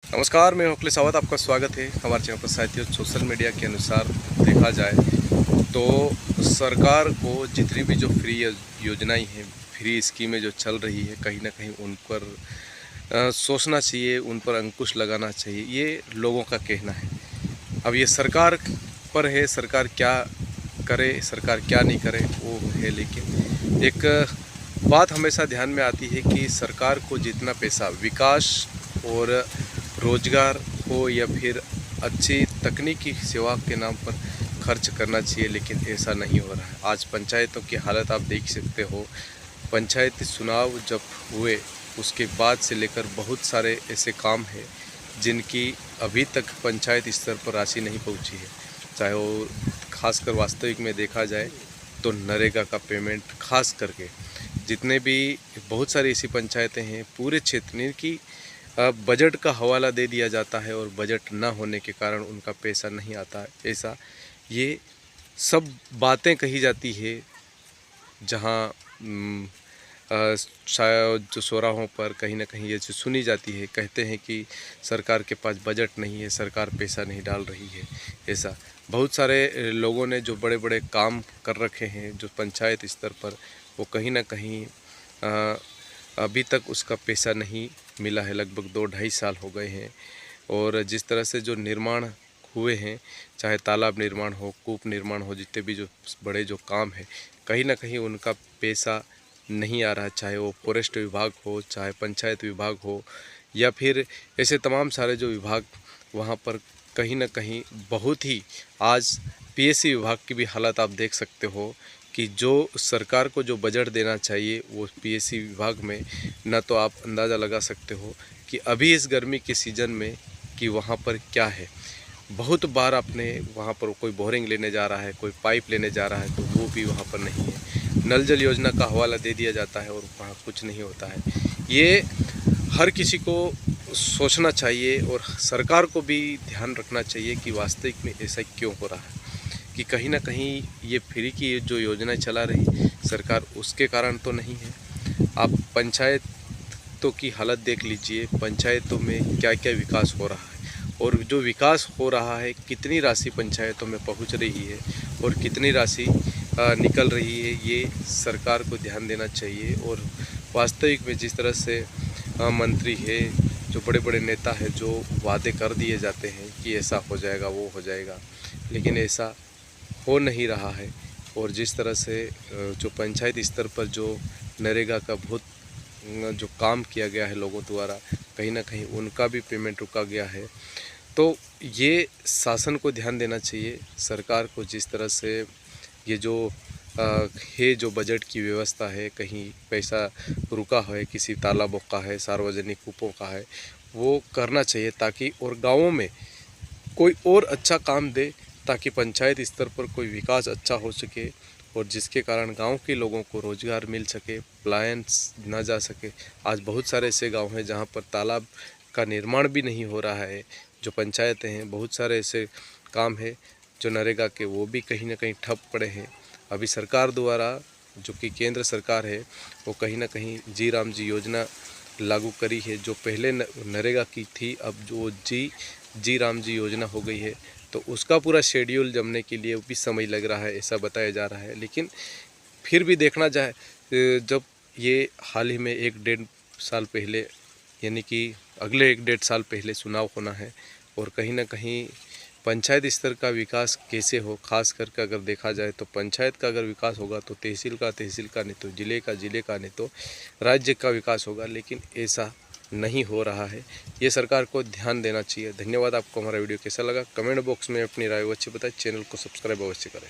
नमस्कार, मैं अखिलेश सावत, आपका स्वागत है हमारे चैनल पर। साथियों, सोशल मीडिया के अनुसार देखा जाए तो सरकार को जितनी भी जो फ्री योजनाएं हैं, फ्री स्कीमें जो चल रही है, कहीं ना कहीं उन पर सोचना चाहिए, उन पर अंकुश लगाना चाहिए, ये लोगों का कहना है। अब ये सरकार पर है, सरकार क्या करे, सरकार क्या नहीं करे वो है। लेकिन एक बात हमेशा ध्यान में आती है कि सरकार को जितना पैसा विकास और रोजगार हो या फिर अच्छी तकनीकी सेवा के नाम पर खर्च करना चाहिए, लेकिन ऐसा नहीं हो रहा है। आज पंचायतों की हालत आप देख सकते हो। पंचायती चुनाव जब हुए उसके बाद से लेकर बहुत सारे ऐसे काम हैं जिनकी अभी तक पंचायत स्तर पर राशि नहीं पहुंची है। चाहे वो खासकर वास्तविक में देखा जाए तो नरेगा का पेमेंट खास करके, जितने भी बहुत सारी ऐसी पंचायतें हैं पूरे क्षेत्र में की बजट का हवाला दे दिया जाता है और बजट ना होने के कारण उनका पैसा नहीं आता है। ऐसा ये सब बातें कही जाती है, जहाँ शायद जो चौराहों पर कहीं ना कहीं ये चीज़ सुनी जाती है। कहते हैं कि सरकार के पास बजट नहीं है, सरकार पैसा नहीं डाल रही है। ऐसा बहुत सारे लोगों ने जो बड़े बड़े काम कर रखे हैं जो पंचायत स्तर पर, वो कहीं ना कहीं अभी तक उसका पैसा नहीं मिला है। लगभग 2-2.5 साल हो गए हैं। और जिस तरह से जो निर्माण हुए हैं, चाहे तालाब निर्माण हो, कूप निर्माण हो, जितने भी जो बड़े जो काम है, कहीं ना कहीं उनका पैसा नहीं आ रहा। चाहे वो फॉरेस्ट विभाग हो, चाहे पंचायत विभाग हो, या फिर ऐसे तमाम सारे जो विभाग, वहाँ पर कहीं ना कहीं बहुत ही आज पीएससी विभाग की भी हालत आप देख सकते हो कि जो सरकार को जो बजट देना चाहिए वो पीएससी विभाग में ना, तो आप अंदाज़ा लगा सकते हो कि अभी इस गर्मी के सीज़न में कि वहाँ पर क्या है। बहुत बार आपने वहाँ पर कोई बोरिंग लेने जा रहा है, कोई पाइप लेने जा रहा है, तो वो भी वहाँ पर नहीं है। नल जल योजना का हवाला दे दिया जाता है और वहाँ कुछ नहीं होता है। ये हर किसी को सोचना चाहिए और सरकार को भी ध्यान रखना चाहिए कि वास्तविक में ऐसा क्यों हो रहा है, कि कहीं ना कहीं ये फ्री की जो योजनाएं चला रही सरकार, उसके कारण तो नहीं है। आप पंचायतों की हालत देख लीजिए, पंचायतों में क्या क्या विकास हो रहा है और जो विकास हो रहा है कितनी राशि पंचायतों में पहुंच रही है और कितनी राशि निकल रही है, ये सरकार को ध्यान देना चाहिए। और वास्तविक में जिस तरह से मंत्री है, जो बड़े बड़े नेता है, जो वादे कर दिए जाते हैं कि ऐसा हो जाएगा, वो हो जाएगा, लेकिन ऐसा हो नहीं रहा है। और जिस तरह से जो पंचायत स्तर पर जो नरेगा का बहुत जो काम किया गया है लोगों द्वारा, कहीं ना कहीं उनका भी पेमेंट रुका गया है। तो ये शासन को ध्यान देना चाहिए, सरकार को। जिस तरह से ये जो है जो बजट की व्यवस्था है, कहीं पैसा रुका है, किसी तालाबों का है, सार्वजनिक कूपों का है, वो करना चाहिए ताकि और गाँवों में कोई और अच्छा काम दे, ताकि पंचायत स्तर पर कोई विकास अच्छा हो सके और जिसके कारण गांव के लोगों को रोज़गार मिल सके, पलायन ना जा सके। आज बहुत सारे ऐसे गांव हैं जहां पर तालाब का निर्माण भी नहीं हो रहा है। जो पंचायतें हैं, बहुत सारे ऐसे काम हैं जो नरेगा के, वो भी कहीं ना कहीं ठप पड़े हैं। अभी सरकार द्वारा, जो कि केंद्र सरकार है, वो कहीं ना कहीं जी राम जी योजना लागू करी है, जो पहले नरेगा की थी, अब जो जी राम जी योजना हो गई है। तो उसका पूरा शेड्यूल जमने के लिए भी समय लग रहा है, ऐसा बताया जा रहा है। लेकिन फिर भी देखना जाए, जब ये हाल ही में 1-1.5 साल पहले, यानी कि अगले 1-1.5 साल पहले चुनाव होना है, और कहीं ना कहीं पंचायत स्तर का विकास कैसे हो, खास करके अगर देखा जाए तो पंचायत का अगर विकास होगा तो तहसील का नहीं तो ज़िले का नहीं तो राज्य का विकास होगा। लेकिन ऐसा नहीं हो रहा है, ये सरकार को ध्यान देना चाहिए। धन्यवाद। आपको हमारा वीडियो कैसा लगा कमेंट बॉक्स में अपनी राय अवश्य बताएं। चैनल को सब्सक्राइब अवश्य करें।